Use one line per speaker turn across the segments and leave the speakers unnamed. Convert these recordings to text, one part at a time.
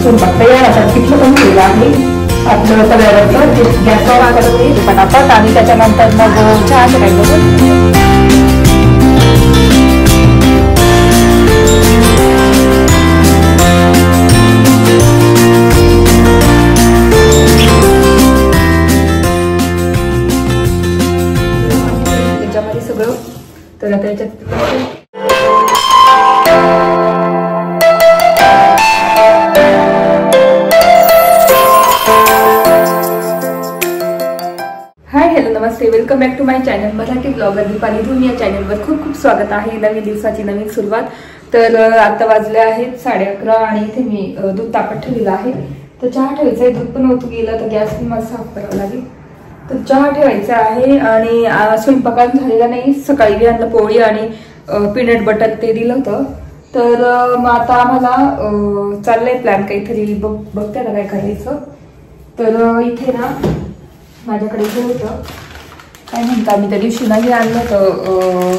स्वयंपाक तयार आता पिठलं पण केलं आहे आपलं तव्यावरचं गॅसवर करते पटापट आणि त्याच्यानंतर मग चहा करायचं. त्याच्यामध्ये सगळं तर आता याच्यात नमस्ते, welcome back to my channel Marathi blogger Deepali Dhun. या चॅनलवर खूप खूप स्वागत आहे. नवीन दिवसाची नवीन सुरुवात. तर आता वाजले आहेत 11:30 आणि इथे मी दूध तापत ठेवलेलं आहे. तर चहा ठेवायचा आहे. दूध पण होत गेलं तर गॅस पण मला साफ करावं लागेल. तर चहा ठेवायचा आहे आणि स्वयंपाकात झालेला नाही. सकाळी मी आणलं पोळी आणि पीनट बटर ते दिलं होतं. तर मग आता आम्हाला चाललंय प्लॅन काहीतरी बघते आता काय करायचं. तर इथे ना माझ्याकडे हे होतं काय म्हणता मी त्या दिवशी नाही आणलं होतं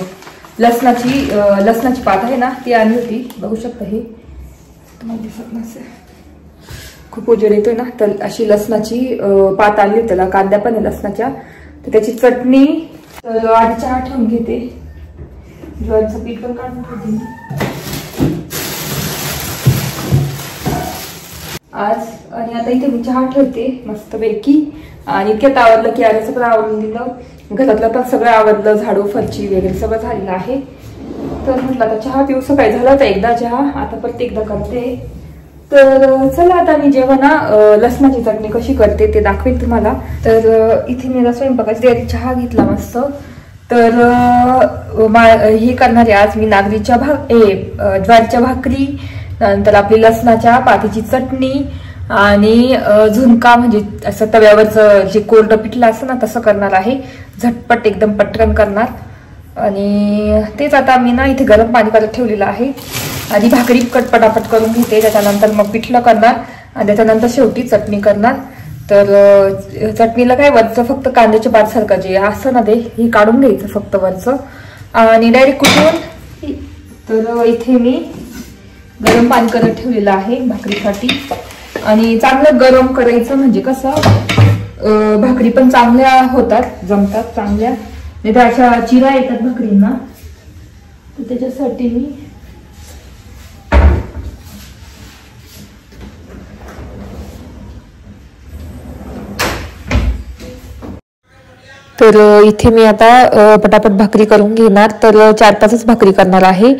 लसणाची पात आहे ना ती आणली होती. बघू शकता हे तुम्हाला दिसत नसेल खूप उजेड येतोय ना. तर अशी लसणाची पात आणली होती. त्याला कांद्या पण आहे लसणाच्या. तर त्याची चटणी. तर आधी चहा ठेवून घेते. ज्वारीचं पीठ पण काढून ठेवते आज. आणि आता इथे मी चहा ठेवते मस्तपैकी. आणि इतक्यात आवडलं की आल्याचं पण आवडून दिलं. घरातलं पण सगळं आवडलं. झाडू फरची वगैरे सगळं झालेलं आहे. तर म्हटलं आता चहा पिऊ. सकाळी झाला होता एकदा चहा, आता परत एकदा करते. तर चला आता मी जेव्हा ना लसणाची चटणी कशी करते ते दाखवेल तुम्हाला. तर इथे मी स्वयंपाकाची चहा घेतला मस्त. तर हे करणारे आज मी नागरीच्या ज्वारीच्या भाकरी, नंतर आपली लसणाच्या पातीची चटणी आणि झुणका म्हणजे असं तव्यावरचं जे कोरडं पिठलं असं ना तसं करणार आहे. झटपट एकदम पटकन करणार. आणि तेच आता मी ना इथे गरम पाणी करत ठेवलेलं आहे. आधी भाकरी पटापट करून घेते, त्याच्यानंतर मग पिठलं करणार आणि त्याच्यानंतर शेवटी चटणी करणार. तर चटणीला काय वरचं फक्त कांद्याच्या पातसारखं जे असं ना ते हे काढून घ्यायचं फक्त वरचं आणि डायरेक्ट कुठून. तर इथे मी गरम पाणी करत ठेवलेलं आहे भाकरीसाठी. आणि चांगलं गरम करायचं म्हणजे कसं भाकरी पण चांगल्या होतात, जमतात चांगल्या. नाही तर अशा चिरा येतात भाकरींना. तर त्याच्यासाठी मी तर इथे मी आता पटापट भाकरी करून घेणार. तर 4-5च भाकरी करणार आहे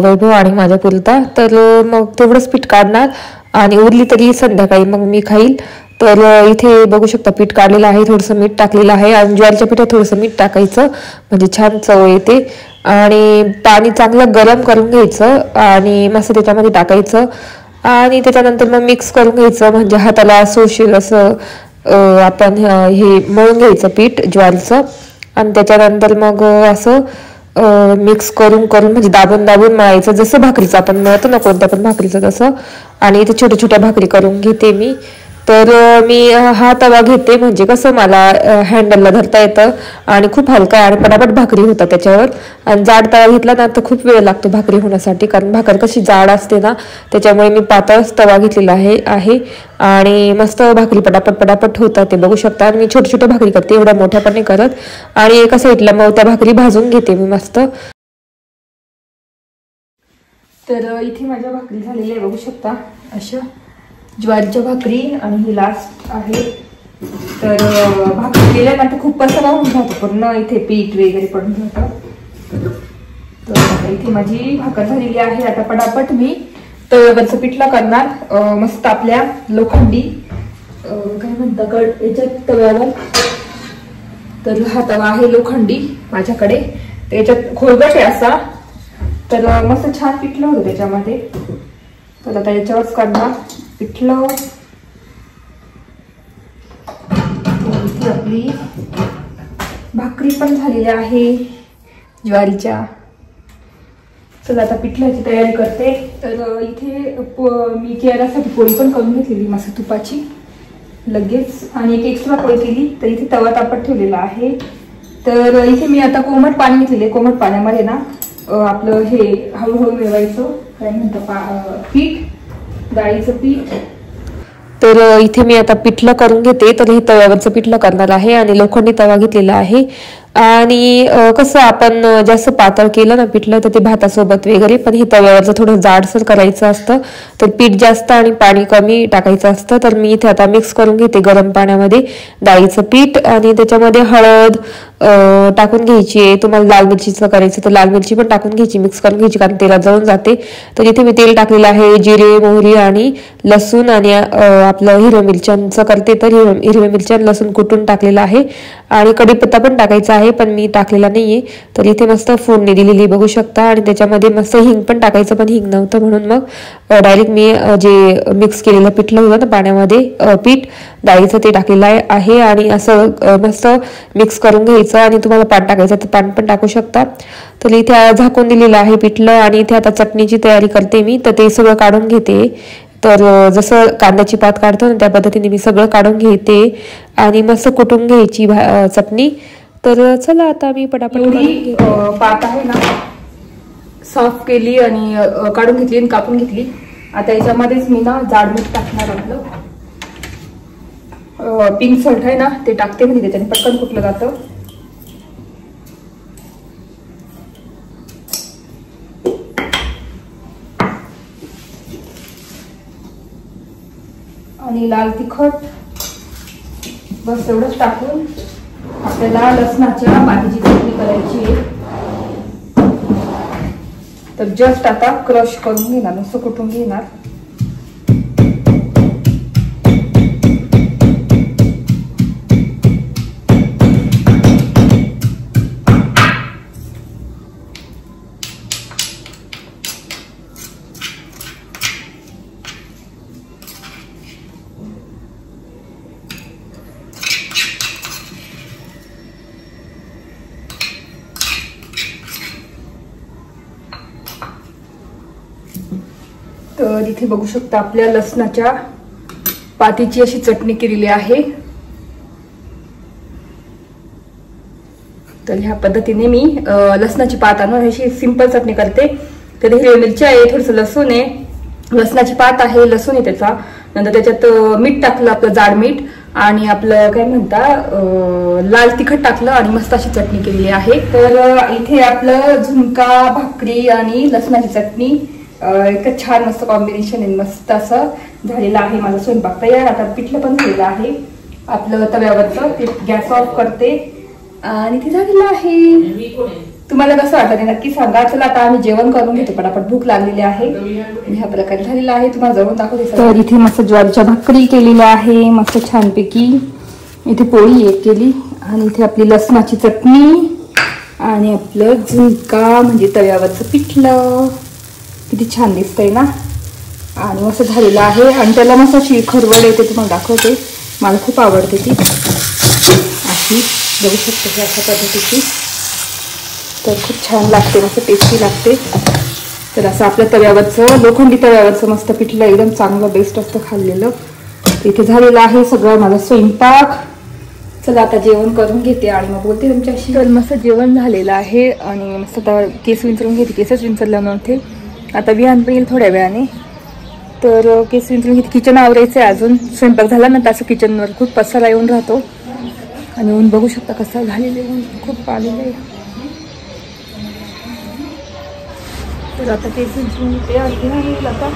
वैभव आणि माझ्या पुरता. तर मग तेवढंच पीठ काढणार आणि उरली तरी संध्याकाळी मग मी खाईल. तर इथे बघू शकता पीठ काढलेलं आहे. थोडंसं मीठ टाकलेलं आहे आणि ज्वारीच्या पिठात थोडंसं मीठ टाकायचं म्हणजे छान चव येते. आणि पाणी चांगलं गरम करून घ्यायचं आणि मस्त त्याच्यामध्ये टाकायचं आणि त्याच्यानंतर मग मिक्स करून घ्यायचं म्हणजे हाताला सोशील असं आपण हे मळून घ्यायचं पीठ ज्वारीचं. आणि त्याच्यानंतर मग असं मिक्स करून म्हणजे दाबून मळायचं जसं भाकरीचं आपण मळतो ना कोणत्या पण भाकरीचं तसं. आणि इथे छोट्या छोट्या भाकरी करून घेते मी. तर मी हा तवा घेते म्हणजे कसं मला हँडलला धरता येतं आणि खूप हलका आहे आणि पटापट भाकरी होतात त्याच्यावर. आणि जाड तवा घेतला ना तर खूप वेळ लागतो भाकरी होण्यासाठी, कारण भाकर कशी जाड असते ना त्याच्यामुळे मी पातळच तवा घेतलेला आहे. आणि मस्त भाकरी पटापट होतात ते बघू शकता. आणि मी छोट्या छोट्या भाकरी करते, एवढ्या मोठ्या पण नाही करत. आणि एका साईडला मग त्या भाकरी भाजून घेते मी मस्त. तर इथे माझ्या भाकरी झालेल्या आहे बघू शकता अशा ज्वारीच्या भाकरी. आणि ही लास्ट आहे. तर भाकरी केल्यानंतर खूप पसरा होऊन जातो पूर्ण इथे पीठ वगैरे पडून जातं. तर इथे माझी भाकर झालेली आहे. आता पटापट मी तव्यावरचं पिठलं करणार मस्त आपल्या लोखंडी काय म्हणतात याच्यात तव्यावर. तर हा तवा आहे लोखंडी माझ्याकडे. त्याच्यात खोलगट आहे असा. तर मस्त छान पिठलं होतं त्याच्यामध्ये. तर आता याच्यावरच करणार पिठलं. आपली भाकरी पण झालेली आहे ज्वारीच्या. चला आता पिठल्याची तयारी करते. तर इथे मी केरासाठी पोळी पण करून घेतलेली मस्त तुपाची लगेच. आणि एक एक्स्ट्रा पोळी केली. तर इथे तवा तापत ठेवलेला आहे. तर इथे मी आता कोमट पाणी घेतलेले. कोमट पाण्यामध्ये ना आपलं हे हळूहळू मिळवायचं काय म्हणतं पीठ. डाळीचं पीठ. तर इथे मी आता पिठलं करून घेते. तर हे तव्यावरचं पिठलं करणार आहे आणि लोखंडी तवा घेतलेला आहे. आणि कसं आपण जास्त पातळ केलं ना पिठलं तर ते भातासोबत वगैरे, पण हे तव्यावरचं थोडं जाडसर करायचं असतं. तर पीठ जास्त आणि पाणी कमी टाकायचं असतं. तर मी इथे आता मिक्स करून घेते गरम पाण्यामध्ये डाळीचं पीठ आणि त्याच्यामध्ये हळद टाकून घ्यायची. तुम्हाला लाल मिरचीचं करायचं तर लाल मिरची पण टाकून घ्यायची, मिक्स करून घ्यायची, कारण तेलात जळून जाते. तर इथे मी तेल टाकलेलं आहे, जिरे मोहरी आणि लसूण आणि आपलं हिरव्या मिरच्यांचं करते तर हिरव्या मिरच्या लसूण कुटून टाकलेलं आहे. आणि कढीपत्ता पण टाकायचा आहे, पण मी टाकलेला नाहीये. तर इथे मस्त फोडणी दिलेली बघू शकता. आणि त्याच्यामध्ये मस्त हिंग पण टाकायचं, पण हिंग नव्हतं म्हणून मग डायरेक्ट मी जे मिक्स केलेलं पिठलं होतं ना पाण्यामध्ये पीठ डाळीचं ते टाकलेलं आहे. आणि असं मस्त मिक्स करून घ्यायचं. आणि तुम्हाला पाणी टाकायचं तर पाणी पण टाकू शकता. तर इथे झाकून दिलेलं आहे पिठलं. आणि इथे आता चटणीची तयारी करते मी, तर ते सगळं काढून घेते. तर जसं कांद्याची पात काढतो ना त्या पद्धतीने मी सगळं काढून घेते आणि मस्त कुटून घ्यायची चटणी. तर चला आता मी पटापट पात आहे ना साफ केली आणि काढून घेतली आणि कापून घेतली. आता याच्यामध्येच मी ना जाड मीठ टाकणार. आपलं पिंक सॉल्ट आहे ना ते टाकते, म्हणजे त्याच्याने पटकन कुटलं जातं. आणि लाल तिखट बस एवढंच टाकून आपल्याला लसणाच्या पातीची चटणी करायची आहे. तर जस्ट आता क्रश करून घेणार, नुसतं कुटून घेणार. तर इथे बघू शकता आपल्या लसणाच्या पातीची अशी चटणी केलेली आहे. तर ह्या पद्धतीने मी लसणाची पात आणून अशी सिंपल चटणी करते. तर हिरवी मिरची आहे, थोडस लसूण आहे, लसणाची पात आहे, लसूण आहे त्याचा, नंतर त्याच्यात मीठ टाकलं, आपलं जाड मीठ, आणि आपलं काय म्हणता लाल तिखट टाकलं आणि मस्त अशी चटणी केलेली आहे. तर इथे आपलं झुणका भाकरी आणि लसणाची चटणी इतकं छान मस्त कॉम्बिनेशन आहे, मस्त असं झालेलं आहे माझा स्वयंपाक तयार. आता पिठलं पण झालेलं आहे आपलं तव्यावरचं. ते गॅस ऑफ करते आणि ते झालेलं आहे. तुम्हाला कसं वाटलं ते नक्की सांगा. चला आता आम्ही जेवण करून घेतो पटापट, भूक लागलेली आहे. ह्या प्रकारे झालेलं आहे, तुम्हाला जवळून दाखवते. तर इथे मस्त ज्वारीच्या भाकरी केलेल्या आहे मस्त छानपैकी. इथे पोळी एक केली आणि इथे आपली लसणाची चटणी आणि आपलं झुणका म्हणजे तव्यावरचं पिठलं. किती छान दिसतंय ना, आणि मस्त झालेलं आहे. आणि त्याला मस्त अशी खरवड येते, तुम्हाला दाखवते, मला खूप आवडते ती अशी, बघू शकते अशा पद्धतीची. तर खूप छान लागते, मस्त टेस्टी लागते. तर असं आपल्या तव्यावरचं लोखंडी तव्यावरचं मस्त पिठलं एकदम चांगलं बेस्ट असतं खाल्लेलं. इथे झालेलं आहे सगळं माझा स्वयंपाक. चला आता जेवण करून घेते आणि मग बोलते तुमच्याशी. तर मस्त जेवण झालेलं आहे आणि मस्त आता केस विंचरून घेते. केसच विंचरलं नव्हते, आता विहान पण येईल थोड्या वेळाने. तर केस विंचरून घेते. किचन आवरायचं आहे अजून, स्वयंपाक झाला ना त्याचं किचनवर खूप पसारा येऊन राहतो. आणि ऊन बघू शकता कसं झालेलं आहे, ऊन खूप आलेलं आहे. तर आता केस विंचरून घेते आणि विहान येईल आता.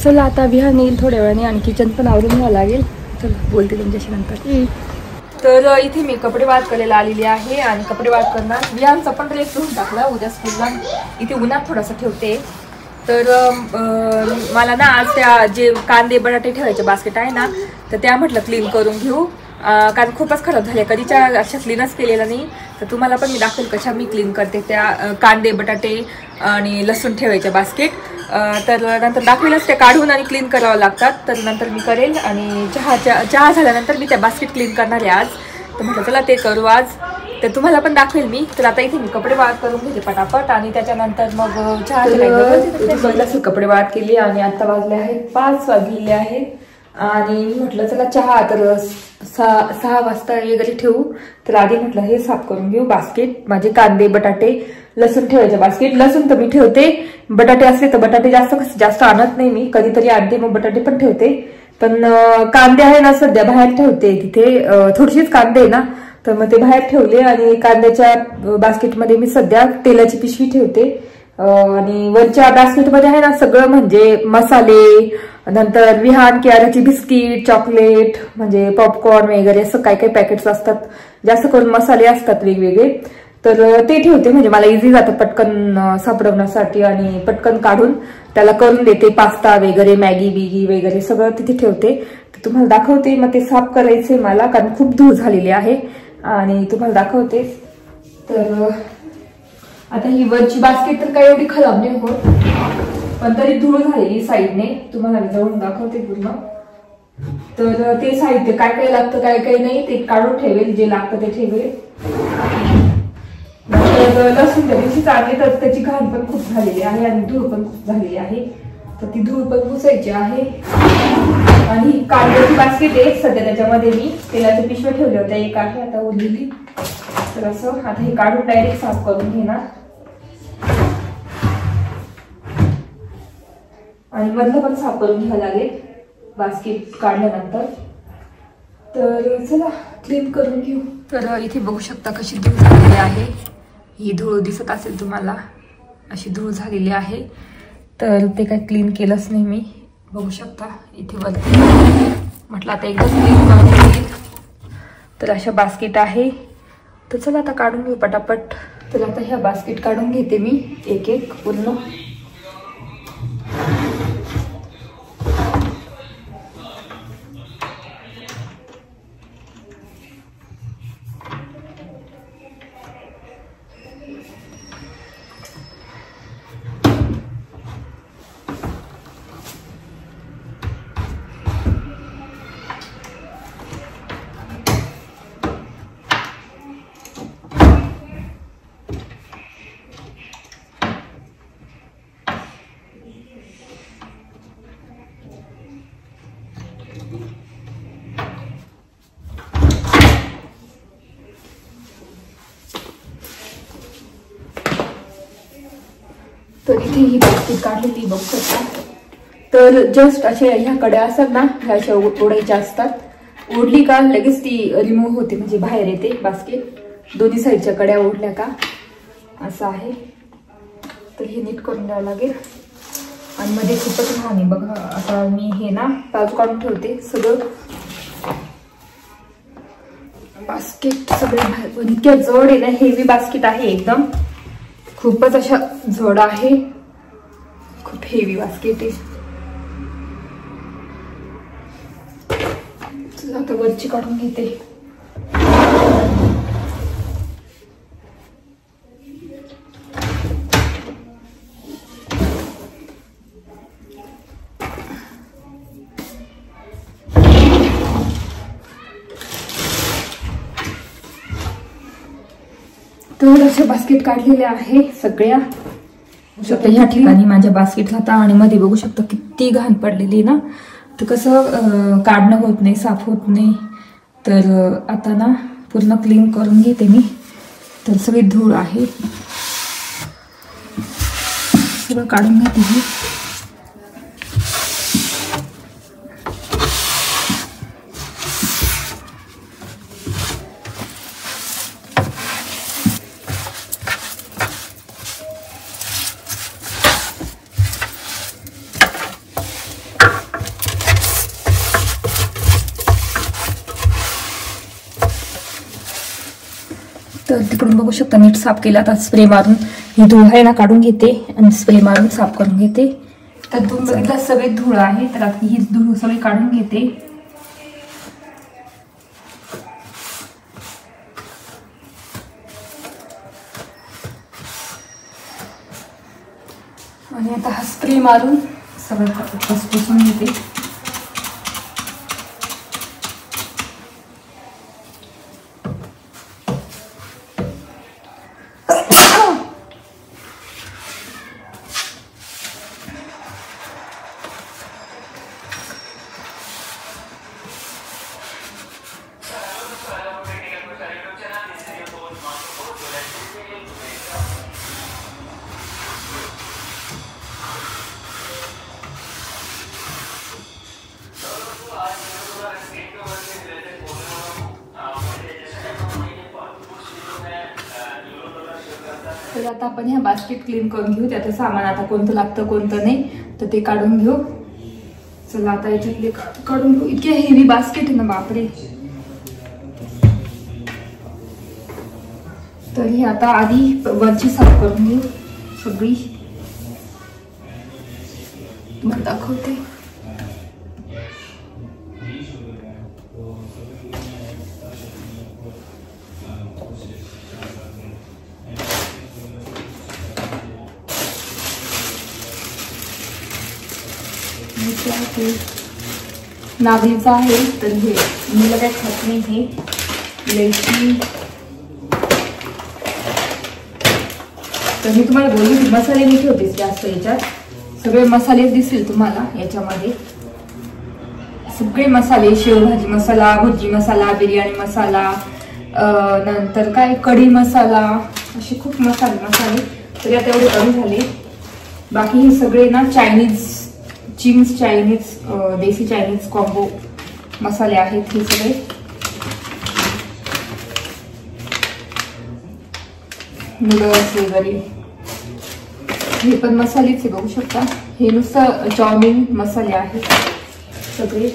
चला आता विहान येईल थोड्या वेळाने आणि किचन पण आवरून घ्यावं लागेल. चला बोलते तुमच्याशी नंतर. तर इथे मी कपडे वाळत करायला आलेली आहे आणि कपडे वाळत करणार. विहानचा पण ड्रेस धुवून टाकला, उद्या स्कूलला इथे उन्हात थोडासा ठेवते. तर मला ना आज त्या जे कांदे बटाटे ठेवायचे बास्केट आहे ना, तर त्या म्हटलं क्लीन करून घेऊ, कारण खूपच खराब झाले, कधीच्या अशा क्लीनच केलेला नाही. तर तुम्हाला पण मी दाखवेल कशा मी क्लीन करते त्या कांदे बटाटे आणि लसूण ठेवायच्या बास्केट. तर नंतर दाखवेलच ते काढून आणि क्लीन करावं लागतात. तर नंतर मी करेल आणि चहा झाल्यानंतर मी त्या बास्केट क्लीन करणार आहे आज. तर म्हटलं चला ते करू आज, तर तुम्हाला पण दाखवेल मी. तर आता इथे मी कपडे वाळत करून घेते पटापट आणि त्याच्यानंतर मग चहा कपडे वाळत केली आणि आता वाजले आहेत 5 वाजलेले आहेत. आणि म्हटलं चला चहा तर 6 वाजता वगैरे ठेवू. तर आधी म्हटलं हे साफ करून घेऊ बास्केट. माझे कांदे बटाटे लसूण ठेवायचे बास्केट. लसूण तर मी ठेवते, बटाटे असले तर बटाटे जास्त आणत नाही मी, कधीतरी आणते मग बटाटे पण ठेवते. पण कांदे आहे ना सध्या बाहेर ठेवते, तिथे थोडीशीच कांदे आहे ना, तर मग ते बाहेर ठेवले. आणि कांद्याच्या बास्केटमध्ये मी सध्या तेलाची पिशवी ठेवते. आणि वरच्या बास्केटमध्ये आहे ना सगळं, म्हणजे मसाले, नंतर विहान किराणाची बिस्किट, चॉकलेट, म्हणजे पॉपकॉर्न वगैरे असं काय काय पॅकेट्स असतात, जास्त करून मसाले असतात वेगवेगळे. तर ते ठेवते, म्हणजे मला इझी जातं पटकन सापडवण्यासाठी. आणि पटकन काढून त्याला करून देते. पास्ता वगैरे, मॅगी बिगी वगैरे सगळं तिथे ठेवते. तर तुम्हाला दाखवते. मग ते साफ करायचे मला, कारण खूप धूळ झालेली आहे आणि तुम्हाला दाखवते. तर आता ही वरची बास्केट तर काही एवढी खराब नाही होत, पण तरी धूळ झालेली साईडने. तुम्हाला मी जवळून दाखवते पूर्ण. तर ते साहित्य काय काय लागतं काय काय नाही ते काढून ठेवेल, जे लागतं ते ठेवेल. लसूण त्या दिवशी आणले तर त्याची घाण पण खूप झालेली आहे आणि धूळ पण खूप झालेली आहे, तर ती धूळ पण पुसायची आहे. आणि कांद्याची बास्केट आहे सध्या, त्याच्यामध्ये मी तेलाच्या पिशव्या ठेवल्या होत्या, एक आहे आता उरलेली. तर असं आता हे काढून डायरेक्ट साफ करून घेणार आणि मधलं पण साफ करून घ्यावं लागेल बास्केट काढल्यानंतर. तर चला क्लीन करून घेऊ. तर इथे बघू शकता कशी धूळ झालेली आहे. ही धूळ दिसत असेल तुम्हाला, अशी धूळ झालेली आहे. तर ते काय क्लीन केलंच नाही मी, बघू शकता इथे वरती. म्हटलं आता एकदम क्लीन करून घेईल. तर अशा बास्केट आहे. तर चला आता काढून घेऊ पटापट. तर आता ह्या बास्केट काढून घेते मी एक एक पूर्ण. तर इथे ही बास्केट काढलेली बघू शकता. तर जस्ट असे ह्या कड्या असतात ना, ह्या अशा ओढायच्या असतात. ओढली का लगेच ती रिमूव्ह होते, म्हणजे बाहेर येते बास्केट. दोन्ही साईडच्या कड्या ओढल्या का असं आहे. तर हे नीट करून द्यावं लागेल. आणि मध्ये खूपच लहान आहे बघा. आता मी हे ना बाजू काढून ठेवते सगळं बास्केट सगळे बाहेर. इतक्या जड आहे ना, हेवी बास्केट आहे एकदम, खूपच अशा जड आहे, खूप हेवी बास्केट आहे. आता वरची काढून घेते. तर अशा बास्केट काढलेल्या आहे सगळ्या. ह्या ठिकाणी माझ्या बास्केट राहता आणि मध्ये बघू शकता किती घाण पडलेली ना. तर कसं काढणं होत नाही, साफ होत नाही. तर आता ना पूर्ण क्लीन करून घेते मी. तर सगळी धूळ आहे, सगळं काढून घेते मी. तर तिकडून बघू शकता नीट साफ केला. आता स्प्रे मारून ही धूळ आहे ना काढून घेते आणि स्प्रे मारून साफ करून घेते. तर तुम्ही बघितलं सगळे धूळ आहे, तर आता ही धूळ सगळी काढून घेते. आणि आता हा स्प्रे मारून सगळं पुसून घेते. तर आता आपण ह्या बास्केट क्लीन करून घेऊ. त्याचं सामान आता कोणतं लागतं कोणतं नाही तर ते काढून घेऊ. चला आता याच्यातले काढून घेऊ. इतके हेवी बास्केट आहे ना बापरे. तर ही आता आधी वरची साफ करून घेऊ सगळी. मग दाखवते. नागलीचा आहे तर हे मला काय खात नाही. हे इलायची. तर मी तुम्हाला बोलली मसाले मी ठेवतेच जास्त. याच्यात सगळे मसाले दिसतील तुम्हाला. याच्यामध्ये सगळे मसाले, शेवभाजी मसाला, भुर्जी मसाला, बिर्याणी मसाला, नंतर काय कढी मसाला, असे खूप मसाले. तरी आता एवढे कमी झाले. बाकी हे सगळे ना चिंग्स चायनीज, देसी चायनीज कॉम्बो मसाले आहेत हे सगळे. नूडल्स वगैरे हे पण मसालेच आहे बघू शकता. हे नुसतं चाऊमिन मसाले आहेत सगळे.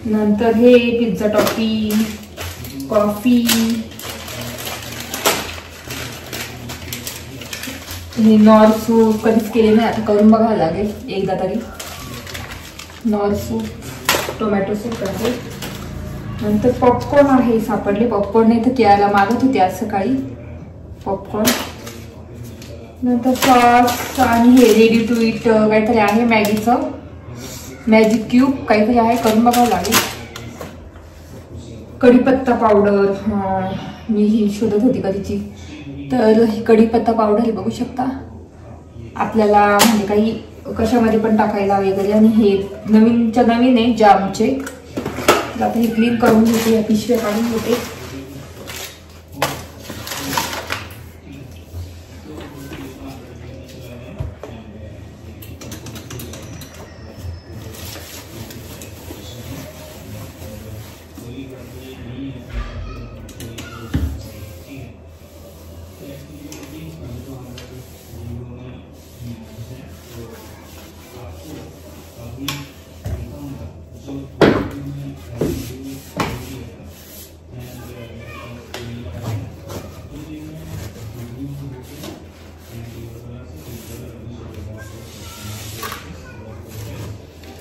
नंतर हे पिझ्झा टॉपिंग, कॉफी, हे नॉर सूप कधीच केले नाही, आता करून बघायला लागेल एकदा तरी. नॉर सूप, टोमॅटो सूप आहे. नंतर पॉपकॉर्न आहे सापडले. पॉपकॉर्न नाही तर केळाला मागत होते आज सकाळी पॉपकॉर्न. नंतर सॉस आणि हे रेडी टू इट काहीतरी आहे मॅगीचं, मॅजिक क्यूब काहीतरी आहे, करून बघावं लागेल. कढीपत्ता पावडर, मी ही शोधत होती कधीची. तर ही कढीपत्ता पावडर हे बघू शकता. आपल्याला म्हणजे काही कशामध्ये पण टाकायला वगैरे. आणि हे नवीनच्या नवीन आहे जामचे. आता हे क्लीन करून घेते. या पिशव्या काढून घेते.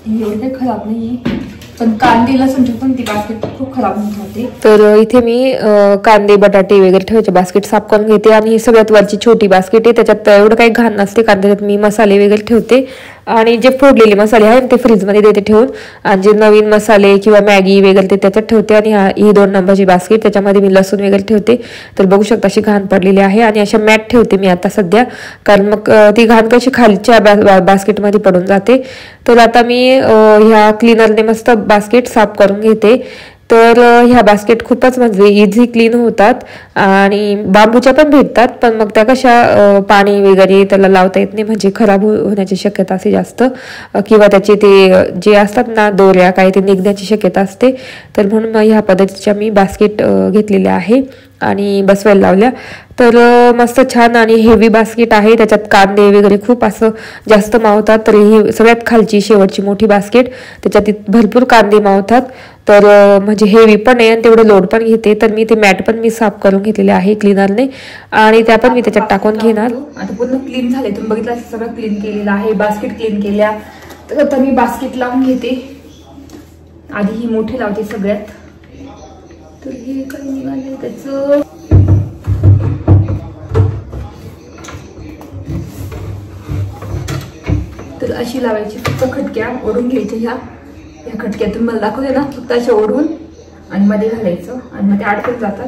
एवढे खराब नाहीये, पण कांदे लसूण ठेवून ती बास्केट खूप खराब होते. तर इथे मी कांदे बटाटे वगैरे ठेवायचे बास्केट साफ करून घेते. आणि ही सगळ्यात वरची छोटी बास्केट आहे. त्याच्यात एवढं काही घाण नसते कारण त्याच्यात मी मसाले वगैरे ठेवते. आणि जे फोडलेले मसाले आहेत ते फ्रीजमध्ये देते ठेवून. आणि जे नवीन मसाले किंवा मॅगी वगैरे ते त्याच्यात ठेवते. आणि ही 2 नंबरची बास्केट त्याच्यामध्ये मी लसूण वगैरे ठेवते. तर बघू शकता अशी घाण पडलेली आहे. आणि अशा मॅट ठेवते मी आता सध्या, कारण मग ती घाण कशी खालच्या बास्केटमध्ये पडून जाते. तर आता मी ह्या क्लीनरने मस्त बास्केट साफ करून घेते. तर ह्या बास्केट खूपच म्हणजे इझी क्लीन होतात. आणि बांबूच्या पण भेटतात, पण मग त्या कशा पाणी वगैरे त्याला लावता येत नाही, म्हणजे खराब होण्याची शक्यता असते जास्त. किंवा त्याचे ते जे असतात ना दोऱ्या काही ते निघण्याची शक्यता असते. तर म्हणून मग ह्या पद्धतीच्या मी बास्केट घेतलेल्या आहे आणि बसवायला लावल्या. तर मस्त छान आणि हेवी बास्केट आहे. त्याच्यात कांदे वगैरे खूप असं जास्त मावतात. तर ही सगळ्यात खालची शेवटची मोठी बास्केट, त्याच्यात भरपूर कांदे मावतात. तर म्हणजे हेवी पण आहे आणि तेवढं लोड पण घेते. तर मी ते मॅट पण मी साफ करून घेतलेले आहे क्लीनरने. आणि त्या पण मी त्याच्यात टाकून घेणार. आता पूर्ण क्लीन झाले. तुम्ही बघितलं सगळं क्लीन केलेलं आहे. बास्केट क्लीन केल्या. तर आता मी बास्केट लावून घेते. आधी ही मोठी लावते सगळ्यात. तर हे काय निघाले त्याचं, अशी लावायची, फक्त खटक्या ओढून घ्यायच्या. ह्या खटक्यातून मला दाखवते ना, फक्त अशा ओढून आणि मध्ये घालायचं आणि मग ते अडकून जातात.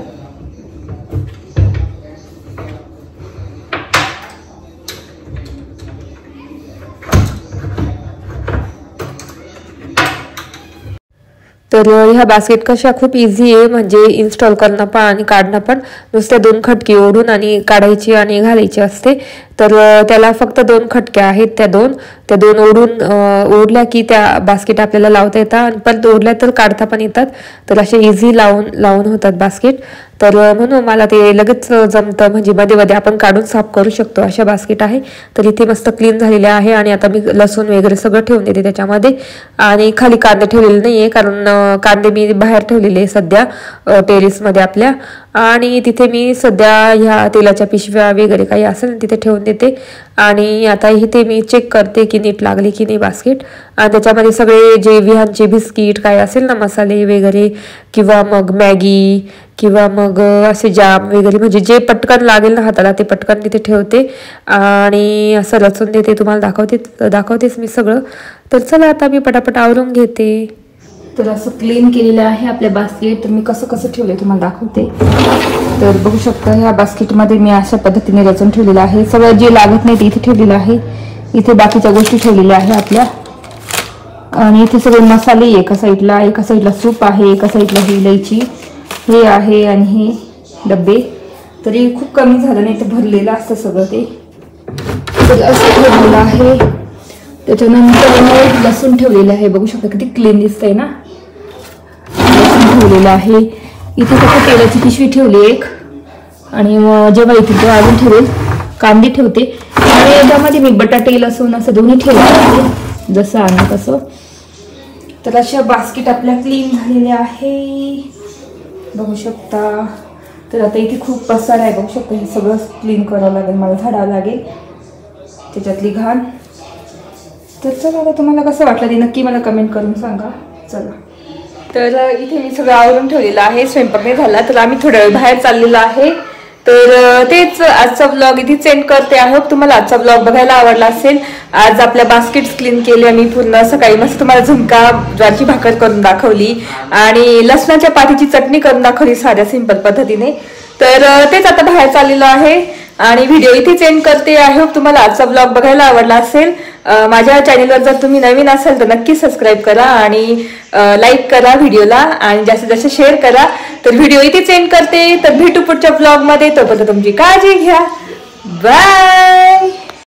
तर ह्या बास्केट कशा खूप इझी आहे, म्हणजे इन्स्टॉल करणं पण आणि काढणं पण. नुसत्या 2 खटके ओढून आणि काढायची आणि घालायची असते. तर त्याला फक्त 2 खटक्या आहेत, त्या दोन ओढल्या की त्या बास्केट आपल्याला लावता येतात, पण ओढल्या तर काढता पण येतात. तर असे इझी लावून होतात बास्केट. तर म्हणून मला ते लगेच जमतं, म्हणजे मध्ये मध्ये आपण काढून साफ करू शकतो अशा बास्केट आहे. तर इथे मस्त क्लीन झालेले आहे आणि आता मी लसूण वगैरे सगळं ठेवून देते त्याच्यामध्ये. आणि खाली कांदे ठेवलेले नाहीये, कारण कांदे मी बाहेर ठेवलेले सध्या टेरेसमध्ये आपल्या. आणि तिथे मी सध्या ह्या तेलाच्या पिशव्या वगैरे काही असेल तिथे ठेवून देते. आणि आता इथे मी चेक करते की नीट लागली की नाही बास्केट. आणि त्याच्यामध्ये सगळे जे विहानचे बिस्किट काय असेल ना, मसाले वगैरे किंवा मग मॅगी किंवा मग असे जाम वगैरे, म्हणजे जे पटकन लागेल ना हाताला ते पटकन तिथे ठेवते. आणि असं रचून देते, तुम्हाला दाखवतेच मी सगळं. तर चला आता मी पटापट आवरून घेते. तर असं क्लीन केलेलं आहे आपल्या बास्केट. तर मी कसं ठेवलंय तुम्हाला दाखवते. तर बघू शकता ह्या बास्केटमध्ये मी अशा पद्धतीने रचून ठेवलेलं आहे. सगळं जे लागत नाही ते इथे ठेवलेलं आहे. इथे बाकीच्या गोष्टी ठेवलेल्या आहे आपल्या. आणि इथे सगळे मसाले एका साईडला सूप आहे, एका साईडला ही इलायची हे आहे आणि हे डब्बे. तरी खूप कमी झालं नाही तर भरलेलं असतं सगळं ते. तर असं ठेवलेलं आहे. त्याच्यानंतर लसूण ठेवलेलं आहे, बघू शकता किती क्लीन दिसतंय ना. लसूण ठेवलेलं आहे. इथे फक्त तेलाची पिशवी ठेवली एक. आणि जेव्हा इथे तेव्हा अजून ठेवेल कांदे ठेवते. आणि याच्यामध्ये मी बटाटे लसूण असं दोन्ही ठेवलेलं आहे, जसं आणलं तसं. तर अशा बास्केट आपल्या क्लीन झालेल्या आहे, बघू शकता. तर आता इथे खूप पसार आहे, बघू शकता. हे सगळं क्लीन करावं लागेल मला, झाडावं लागेल त्याच्यातली घाण. तर चला आता तुम्हाला कसं वाटलं ते नक्की मला कमेंट करून सांगा. चला, तर इथे मी सगळं आवरून ठेवलेलं आहे. स्वयंपाक नाही झाला तर आम्ही थोड्या वेळ बाहेर चाललेलो आहे. तर तेच आजचा ब्लॉग इथे सेंड करते. आय होप तुम्हाला आजचा ब्लॉग बघायला आवडला असेल. आज आपल्या बास्केट्स क्लीन केले मी पूर्ण. सकाळी मस्त तुम्हाला झुणका ज्वारीची भाकर करून दाखवली आणि लसणाच्या पातीची चटणी करून दाखवली साध्या सिंपल पद्धतीने. तर तेच आता बाहेर चाललेलो आहे आणि व्हिडिओ इथेच एंड करते. आय होप तुम्हाला आजचा ब्लॉग बघायला आवडला असेल. माझ्या चॅनलवर जर तुम्ही नवीन असाल तर नक्की सबस्क्राईब करा आणि लाईक करा व्हिडिओला आणि जास्तीत जास्त शेअर करा. तर व्हिडिओ इथेच एंड करते. तर भेटू पुढच्या ब्लॉगमध्ये. तोपर्यंत तुमची काळजी घ्या. बाय.